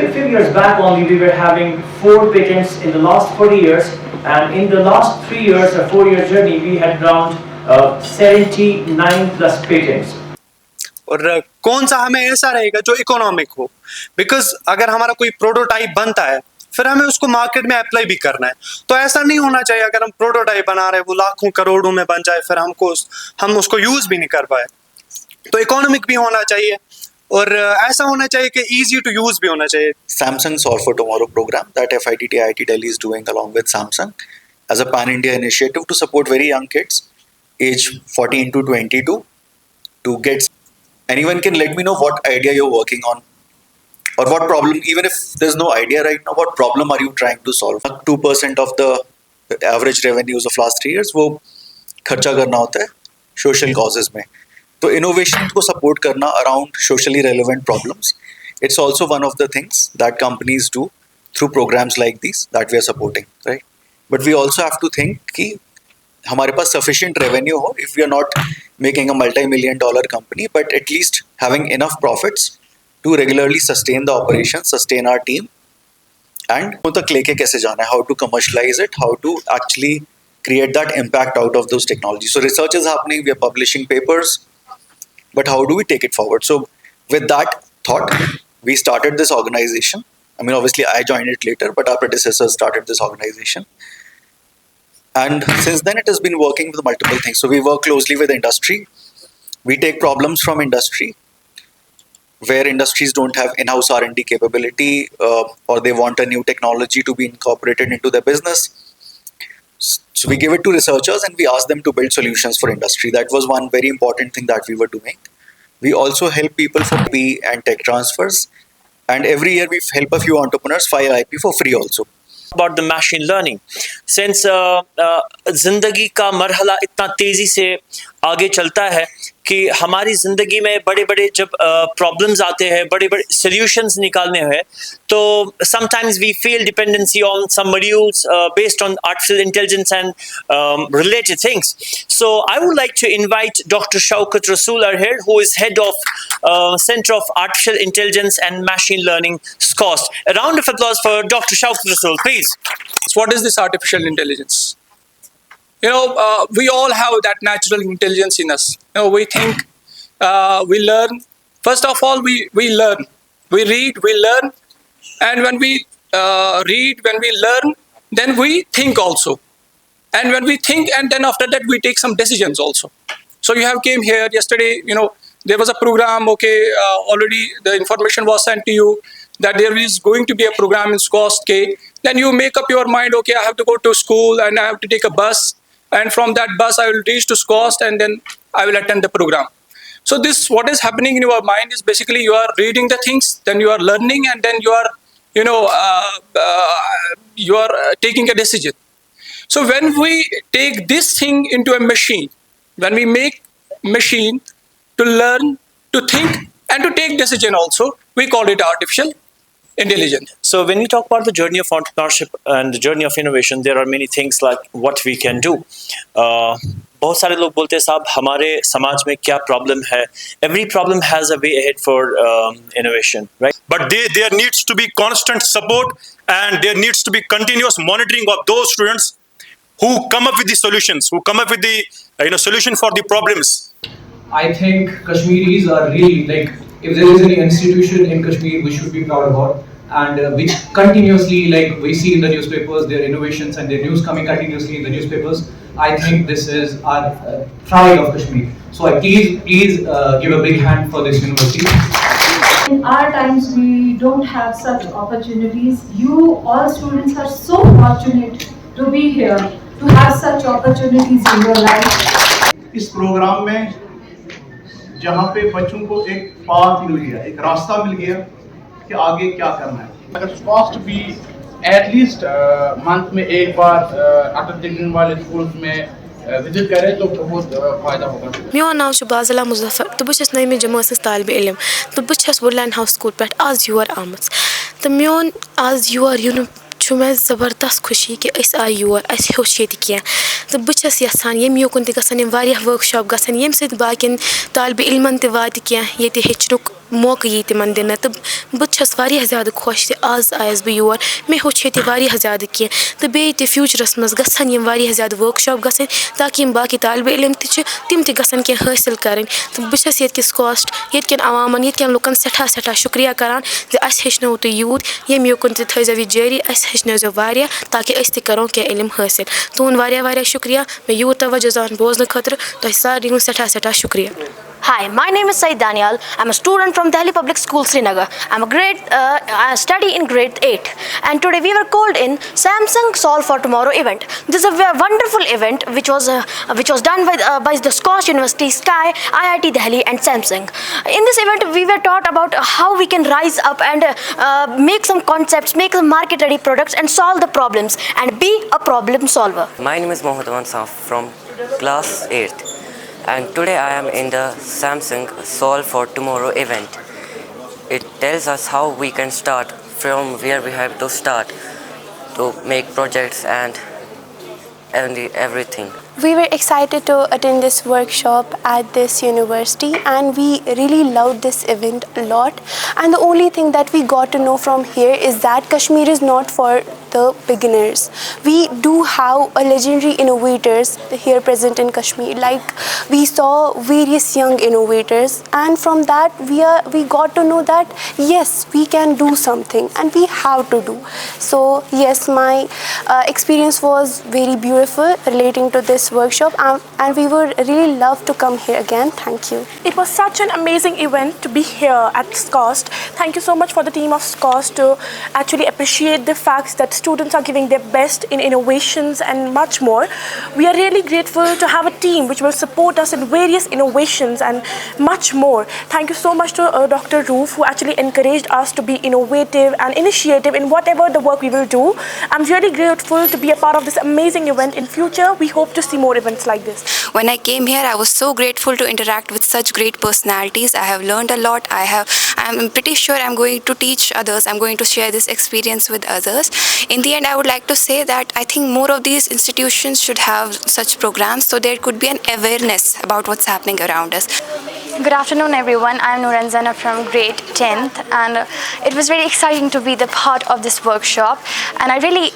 A few years back only, we were having 4 patents in the last 40 years, and in the last 3 years or 4 year journey, we had around 79 plus patents. और कौन सा हमें ऐसा रहेगा जो economic हो, because अगर हमारा कोई प्रोटोटाइप बनता है फिर हमें उसको मार्केट में अप्लाई भी करना है। तो ऐसा नहीं होना चाहिए अगर हम प्रोटोटाइप बना रहे हैं वो लाखों करोड़ों में बन जाए फिर हम उसको यूज भी नहीं कर पाए। तो इकोनॉमिक भी होना चाहिए और ऐसा होना चाहिए कि easy to use भी होना चाहिए। Samsung Solve for Tomorrow program that FITT IIT Delhi is doing along with Samsung as a pan-India initiative to support very young kids, age 14 to 22, to get. Anyone can let me know what idea you're working on or what problem, even if there's no idea right now, what problem are you trying to solve? 2% of the average revenues of last 3 years वो खर्चा करना होता है social causes में। तो innovation को support करना around socially relevant problems, it's also one of the things that companies do through programs like these that we are supporting, right? But we also have to think कि हमारे पास sufficient revenue हो, if we are not making a multi-million-dollar company, but at least having enough profits to regularly sustain the operation, sustain our team, and तक लेके कैसे जाना है, how to commercialize it, how to actually create that impact out of those technologies. So research is happening, we are publishing papers, but how do we take it forward? So with that thought, we started this organization. I mean, obviously I joined it later, but our predecessors started this organization. And since then it has been working with multiple things. So we work closely with industry. We take problems from industry where industries don't have in-house R&D capability or they want a new technology to be incorporated into their business. So we give it to researchers and we ask them to build solutions for industry. That was one very important thing that we were doing. We also help people for IP and tech transfers. And every year we help a few entrepreneurs file IP for free also. About the machine learning, since जिंदगी का मरहला इतना तेजी से आगे चलता है कि हमारी ज़िंदगी में बड़े बड़े जब प्रॉब्लम्स आते हैं, बड़े बड़े सॉल्यूशंस निकालने हैं, तो sometimes we feel dependency on some modules based on artificial intelligence and related things. So I would like to invite Dr. Shaukat Rasool here, who is head of Center of Artificial Intelligence and Machine Learning, SCOST. A round of applause for Dr. Shaukat Rasool, please. So what is this artificial intelligence? We all have that natural intelligence in us. We think, we learn. First of all, we learn. We read, we learn. And when we read, when we learn, then we think also. And when we think, and then after that, we take some decisions also. So you have came here yesterday, there was a program, already the information was sent to you that there is going to be a program in SCOST. Then you make up your mind, I have to go to school and I have to take a bus. And from that bus, I will reach to SCOST and then I will attend the program. So this, what is happening in your mind is basically you are reading the things, then you are learning, and then you are, taking a decision. So when we take this thing into a machine, when we make machine to learn, to think, and to take decision also, we call it artificial intelligence. So when we talk about the journey of entrepreneurship and the journey of innovation, there are many things like what we can do. बहुत सारे लोग बोलते हैं साहब हमारे समाज में क्या प्रॉब्लम है. Every problem has a way ahead for innovation, right? But there needs to be constant support and there needs to be continuous monitoring of those students who come up with the solutions, who come up with the solution for the problems. I think Kashmiris are really if there is any institution in Kashmir we should be proud about, and which continuously we see in the newspapers their innovations and their news coming continuously in the newspapers. I think this is our pride of Kashmir. So I please give a big hand for this university. In our times we don't have such opportunities. You all students are so fortunate to be here, to have such opportunities in your life. इस programme में जहाँ पे बच्चों को एक path मिल गया, एक रास्ता मिल गया कि आगे क्या करना है. अगर SCOST भी एटलीस्ट मंथ में एक बार अटल दिल्ली वाले स्कूल्स में विजिट करें तो बहुत फायदा होगा. मेरा नाम बाज़ला मुज़फ़्फ़र तो बस नईम जमात तालिब इल्म तो बस वुडलैंड हाउस स्कूल पे आज योर आम तो मोन आज योर यून मैं ज़बरदस्त खुशी कि आय योर होश ये तो बस यसान ये योकुन वर्कशॉप गसन ये बाकिन तालिब इल्मन ते वात ये हेचनुक मौक़हٕ यी तिमन दिनہٕ تہٕ بہٕ چھَس واریاہ زیادٕ خۄش زِ آز آیَس بہٕ یور مےٚ ہیوٚچھ ییٚتہِ واریاہ زیادٕ کینٛہہ تہٕ بیٚیہِ تہِ فیوٗچرَس منٛز گژھن یِم واریاہ زیادٕ ؤرٕکشاپ گژھٕنۍ تاکہِ یِم باقٕے طالبہٕ علم تہِ چھِ تِم تہِ گژھن کینٛہہ حٲصِل کَرٕنۍ تہٕ بہٕ چھَس ییٚتہِ کِس کاسٹ ییٚتہِ کٮ۪ن عوامَن ییٚتہِ کٮ۪ن لُکَن سٮ۪ٹھاہ شُکریہ کَران زِ اَسہِ ہیٚچھنووُ تُہۍ یوٗت ییٚمہِ یوکُن تہِ تھٲیزیو یہِ جٲری اَسہِ ہیٚچھنٲیزیو واریاہ تاکہِ أسۍ تہِ کَرو کینٛہہ علم حٲصِل تُہُنٛد واریاہ شُکریہ مےٚ یوٗت توجہ سان بوزنہٕ خٲطرٕ تۄہہِ سارنٕے ہُنٛد سٮ۪ٹھاہ شُکریہ. Hi, my name is Saeed Daniel. I'm a student from Delhi Public School, Srinagar. I study in grade 8. And today we were called in Samsung Solve for Tomorrow event. This is a very wonderful event which was done by the Scotch University, Sky, IIT Delhi and Samsung. In this event, we were taught about how we can rise up and make some concepts, make some market-ready products and solve the problems and be a problem solver. My name is Mohammad Aman Saaf from class 8th. And today I am in the Samsung Solve for Tomorrow event. It tells us how we can start, from where we have to start to make projects and everything. We were excited to attend this workshop at this university and we really loved this event a lot. And the only thing that we got to know from here is that Kashmir is not for the beginners. We do have a legendary innovators here present in Kashmir. Like we saw various young innovators and from that we got to know that yes, we can do something and we have to do. So yes, my experience was very beautiful relating to this workshop and we would really love to come here again. Thank you. It was such an amazing event to be here at SCOST. Thank you so much for the team of SCOST to actually appreciate the facts that students are giving their best in innovations and much more. We are really grateful to have a team which will support us in various innovations and much more. Thank you so much to Dr. Roof who actually encouraged us to be innovative and initiative in whatever the work we will do. I'm really grateful to be a part of this amazing event in future. We hope to see more events like this. When I came here, I was so grateful to interact with such great personalities. I have learned a lot. I'm pretty sure I'm going to teach others. I'm going to share this experience with others. In the end, I would like to say that I think more of these institutions should have such programs so there could be an awareness about what's happening around us. Good afternoon, everyone. I'm Nuranzana from grade 10th, and it was very exciting to be the part of this workshop, and I really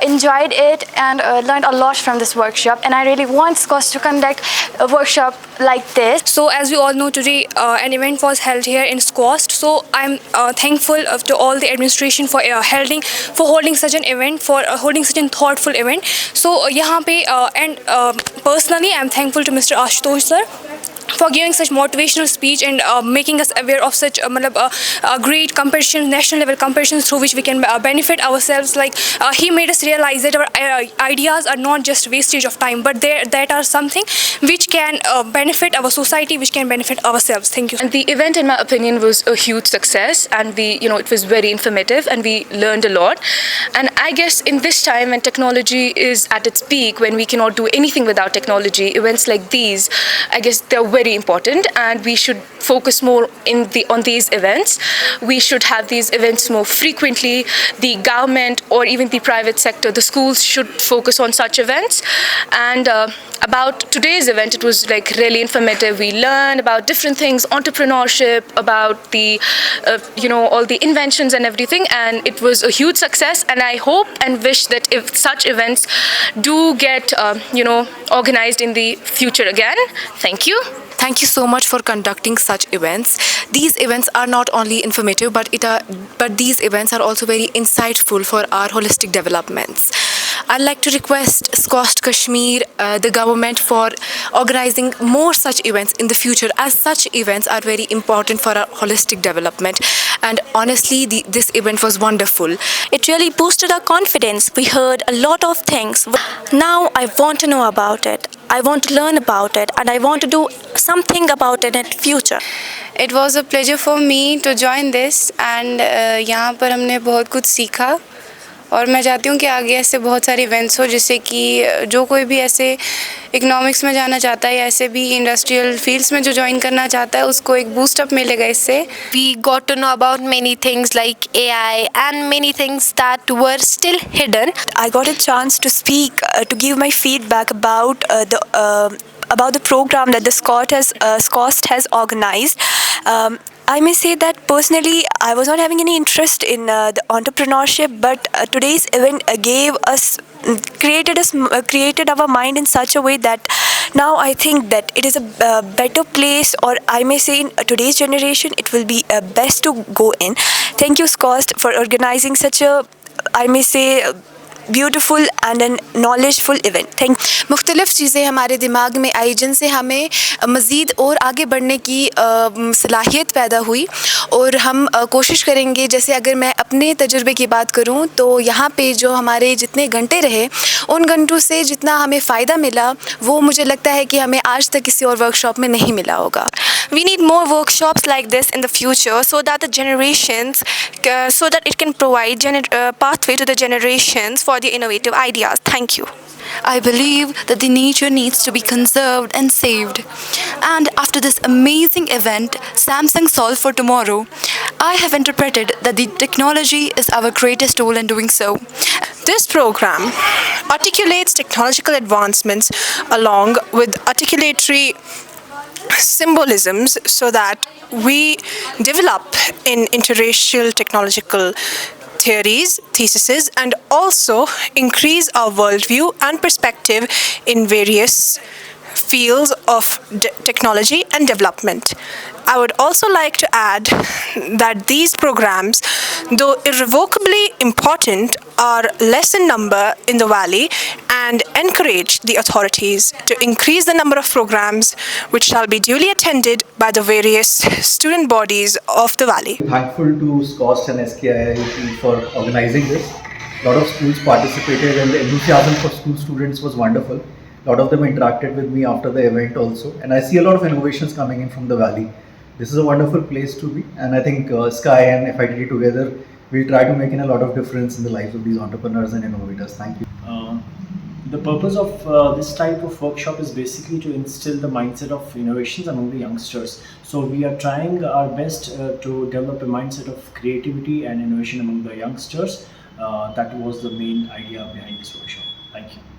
enjoyed it and learned a lot from this workshop, and I really want SCOST to conduct a workshop like this. So as we all know, today an event was held here in SCOST, so I'm thankful to all the administration for holding such an event, for holding such a thoughtful event. So यहाँ पे and personally I'm thankful to Mr. Ashutosh sir for giving such motivational speech and making us aware of such great competitions, national level competitions through which we can benefit ourselves. Like he made us realize that our ideas are not just wastage of time, but that are something which can benefit our society, which can benefit ourselves. Thank you. And the event, in my opinion, was a huge success, and it was very informative, and we learned a lot. And I guess in this time when technology is at its peak, when we cannot do anything without technology, events like these, I guess they're very important, and we should focus more on these events. We should have these events more frequently. The government or even the private sector, the schools should focus on such events. And about today's event, it was like really informative. We learned about different things, entrepreneurship, about the all the inventions and everything, and it was a huge success. And I hope and wish that if such events do get organized in the future again. Thank you. Thank you so much for conducting such events. These events are not only informative, but these events are also very insightful for our holistic developments. I'd like to request SCOST Kashmir, the government, for organizing more such events in the future, as such events are very important for our holistic development. And honestly, this event was wonderful. It really boosted our confidence. We heard a lot of things. Now I want to know about it. I want to learn about it, and I want to do something about it in the future. It was a pleasure for me to join this, and यहाँ पर हमने बहुत कुछ सीखा. और मैं चाहती हूँ कि आगे ऐसे बहुत सारे इवेंट्स हो जिससे कि जो कोई भी ऐसे इकोनॉमिक्स में जाना चाहता है या ऐसे भी इंडस्ट्रियल फील्ड्स में जो ज्वाइन करना चाहता है उसको एक बूस्ट अप मिलेगा इससे. We got to know about many things like AI and many things that were still hidden. I got a chance to speak, to give my feedback about the program that the SCOST has organized. I may say that personally, I was not having any interest in the entrepreneurship, but today's event created our mind in such a way that now I think that it is a better place, or I may say in today's generation, it will be best to go in. Thank you, SCOST, for organizing such a, I may say, beautiful and an knowledgeful event. Thank मुख्तलिफ़ चीज़ें हमारे दिमाग में आई जिनसे हमें मज़ीद और आगे बढ़ने की सलाहियत पैदा हुई, और हम कोशिश करेंगे, जैसे अगर मैं अपने तजुर्बे की बात करूं तो यहाँ पे जो हमारे जितने घंटे रहे, उन घंटों से जितना हमें फ़ायदा मिला वो मुझे लगता है कि हमें आज तक किसी और वर्कशॉप में नहीं मिला होगा। We need more workshops like this in the future so that the generations, so that it can provide pathway to the generations for the innovative ideas. Thank you. I believe that the nature needs to be conserved and saved. And after this amazing event, Samsung Solve for Tomorrow, I have interpreted that the technology is our greatest tool in doing so. This program articulates technological advancements along with articulatory symbolisms so that we develop in interracial technological theories, theses, and also increase our worldview and perspective in various fields of technology and development. I would also like to add that these programs, though irrevocably important, are less in number in the Valley and encourage the authorities to increase the number of programs which shall be duly attended by the various student bodies of the Valley. Thankful to SCOST and SKIIT for organizing this. A lot of schools participated and the enthusiasm for school students was wonderful. A lot of them interacted with me after the event also, and I see a lot of innovations coming in from the Valley. This is a wonderful place to be, and I think Sky and FITT together will try to make in a lot of difference in the lives of these entrepreneurs and innovators. Thank you. The purpose of this type of workshop is basically to instill the mindset of innovations among the youngsters. So we are trying our best to develop a mindset of creativity and innovation among the youngsters. That was the main idea behind this workshop. Thank you.